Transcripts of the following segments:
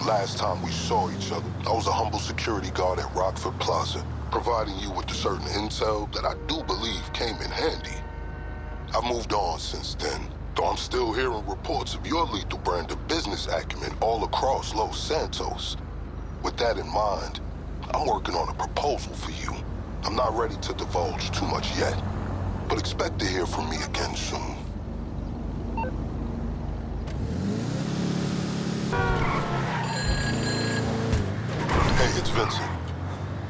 Last time we saw each other, I was a humble security guard at Rockford Plaza, providing you with the certain intel that I do believe came in handy. I've moved on since then, though I'm still hearing reports of your lethal brand of business acumen all across Los Santos. With that in mind, I'm working on a proposal for you. I'm not ready to divulge too much yet, but expect to hear from me again soon. Hey, it's Vincent.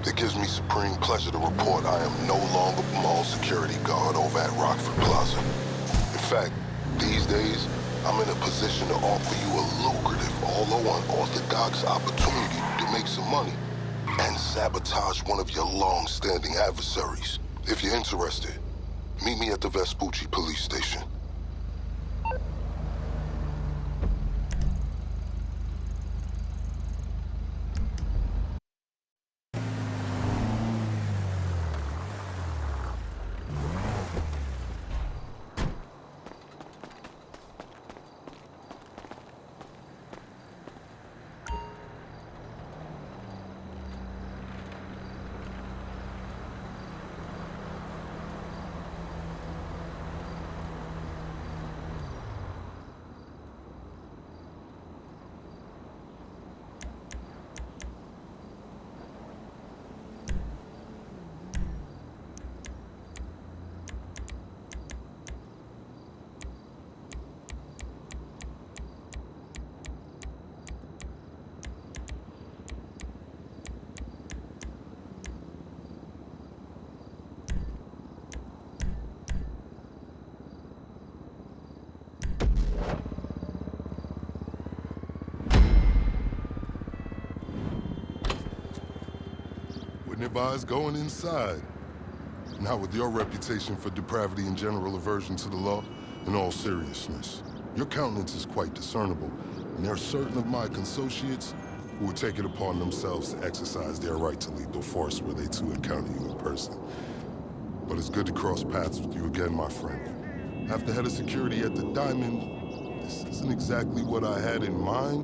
It gives me supreme pleasure to report I am no longer mall security guard over at Rockford Plaza. In fact, these days, I'm in a position to offer you a lucrative, although unorthodox opportunity to make some money and sabotage one of your long-standing adversaries. If you're interested, meet me at the Vespucci police station. Wouldn't advise going inside. Not with your reputation for depravity and general aversion to the law. In all seriousness, your countenance is quite discernible, and there are certain of my consociates who would take it upon themselves to exercise their right to lethal force were they to encounter you in person. But it's good to cross paths with you again, my friend. After head of security at the Diamond, this isn't exactly what I had in mind,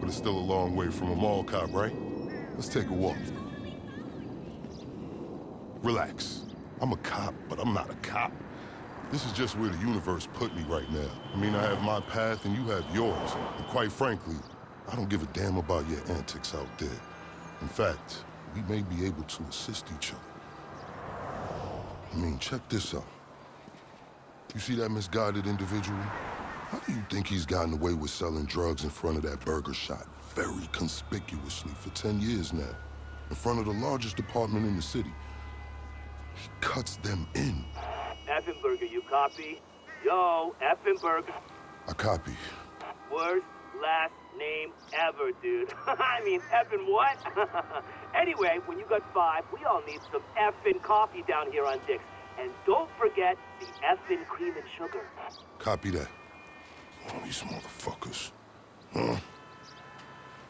but it's still a long way from a mall cop, right? Let's take a walk. Relax. I'm a cop, but I'm not a cop. This is just where the universe put me right now. I mean, I have my path and you have yours. And quite frankly, I don't give a damn about your antics out there. In fact, we may be able to assist each other. I mean, check this out. You see that misguided individual? How do you think he's gotten away with selling drugs in front of that burger shop very conspicuously for 10 years now? In front of the largest department in the city. He cuts them in. Effenberger, you copy? Yo, Effenberger. I copy. Worst last name ever, dude. I mean, effing what? Anyway, when you got 5, we all need some effing coffee down here on Dick's. And don't forget the effing cream and sugar. Copy that. Oh, these motherfuckers. Huh?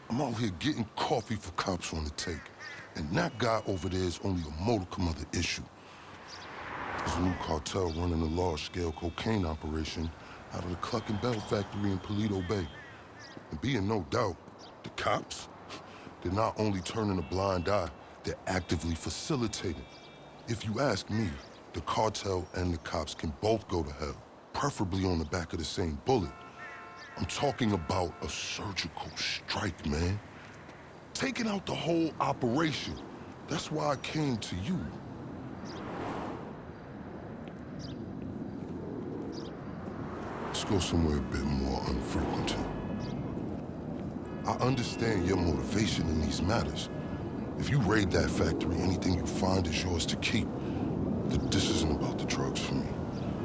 I'm out here getting coffee for cops on the take. And that guy over there is only a modicum of the issue. There's a new cartel running a large-scale cocaine operation out of the Cluckin Bell factory in Paleto Bay. And be in no doubt, the cops, they're not only turning a blind eye, they're actively facilitating. If you ask me, the cartel and the cops can both go to hell, preferably on the back of the same bullet. I'm talking about a surgical strike, man. Taking out the whole operation. That's why I came to you. Let's go somewhere a bit more unfrequented. I understand your motivation in these matters. If you raid that factory, anything you find is yours to keep. This isn't about the drugs for me.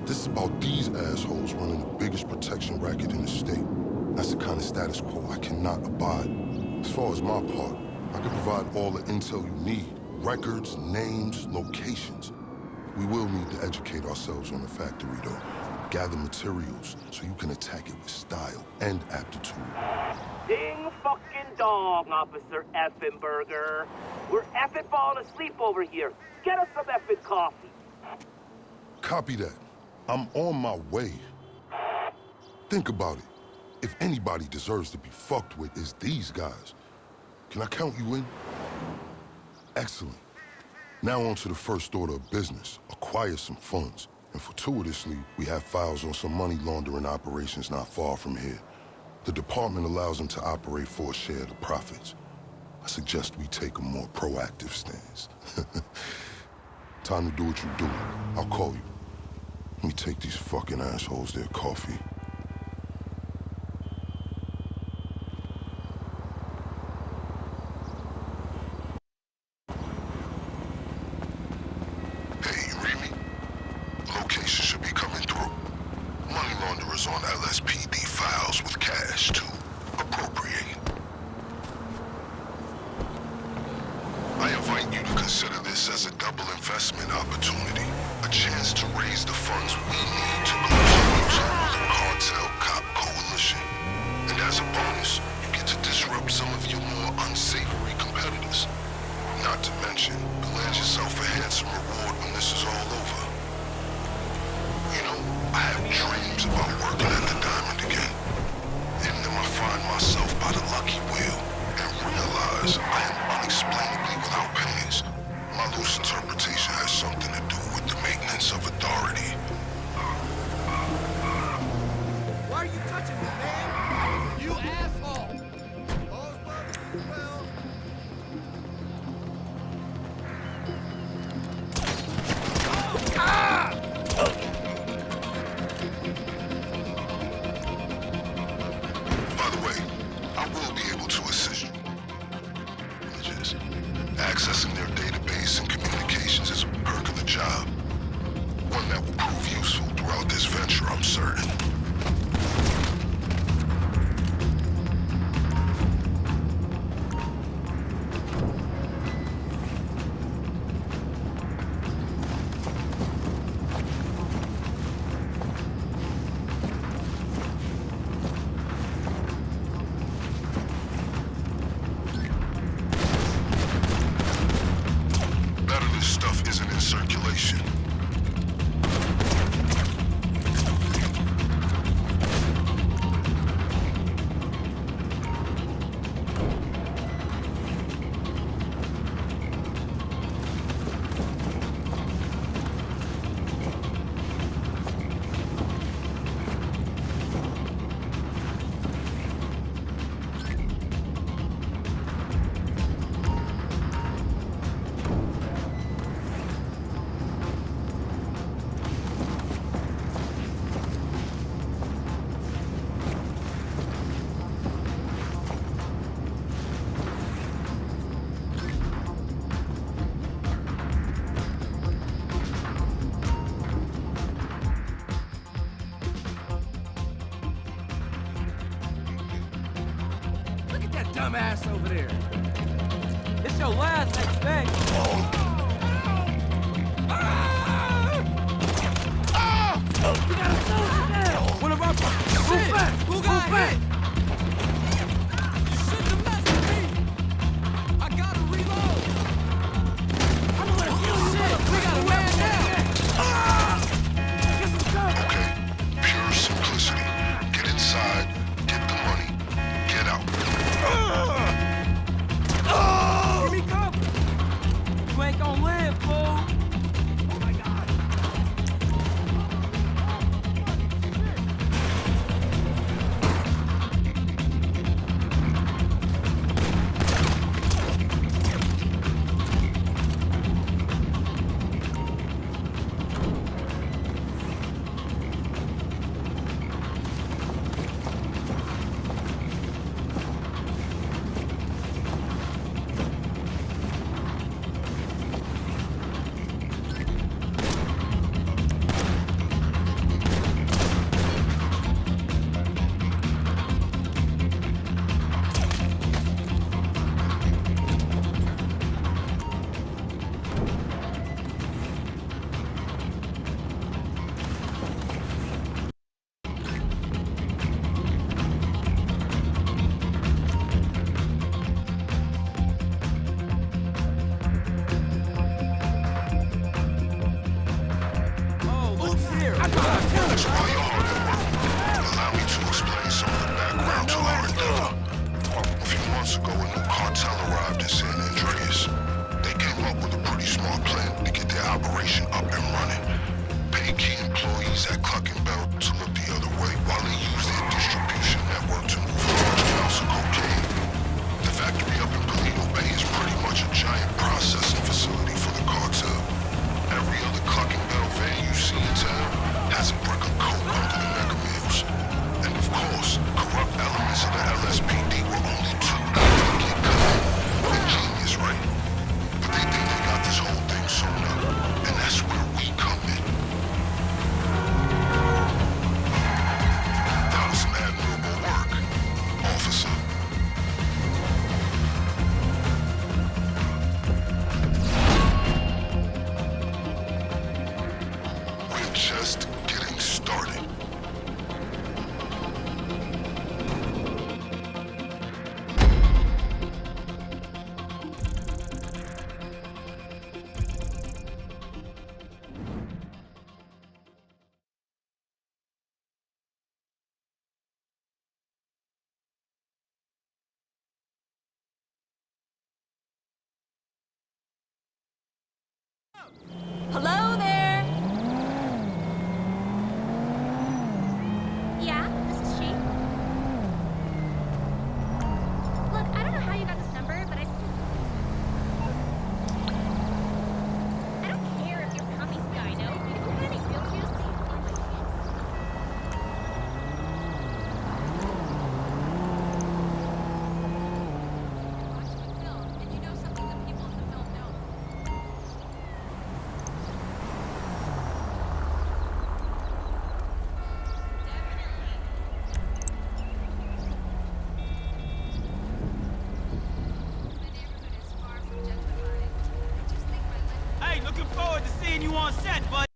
This is about these assholes running the biggest protection racket in the state. That's the kind of status quo I cannot abide. As far as my part, I can provide all the intel you need. Records, names, locations. We will need to educate ourselves on the factory, though. Gather materials so you can attack it with style and aptitude. Ding fucking dong, Officer Effenberger. We're effing falling asleep over here. Get us some effing coffee. Copy that. I'm on my way. Think about it. If anybody deserves to be fucked with, it's these guys. Can I count you in? Excellent. Now on to the first order of business. Acquire some funds. And fortuitously, we have files on some money laundering operations not far from here. The department allows them to operate for a share of the profits. I suggest we take a more proactive stance. Time to do what you do. I'll call you. Let me take these fucking assholes their coffee. Hey, you read me? Location should be coming through. Money launderers on LSPD files with cash to appropriate. I invite you to consider this as a double investment opportunity. A chance to raise the funds we need to continue to rule the cartel cop coalition. And as a bonus, you get to disrupt some of your more unsavory competitors. Not to mention, land yourself a handsome reward when this is all over. You know, I have dreams about working at the Diamond again. In them I find myself by the lucky wheel and realize I am unexplainably without pants. My loose interpretation has something to do with the maintenance of authority. Why are you touching me, man? You asshole! By the way, I will be able to assist you. Just accessing their database and communications is a perk of the job. One that will prove useful throughout this venture, I'm certain. Better this stuff isn't in circulation. Look at that dumbass over there. It's your last expect. We got a soldier down. One of our move back. Who got hit? You shouldn't have messed with me. I gotta reload. I'm gonna let you shit. We got a man down. Get some cover. Okay, pure simplicity. Get inside, get the money, get out. Give me cover. You ain't gonna live, fool. Oh my God. Looking forward to seeing you on set, bud.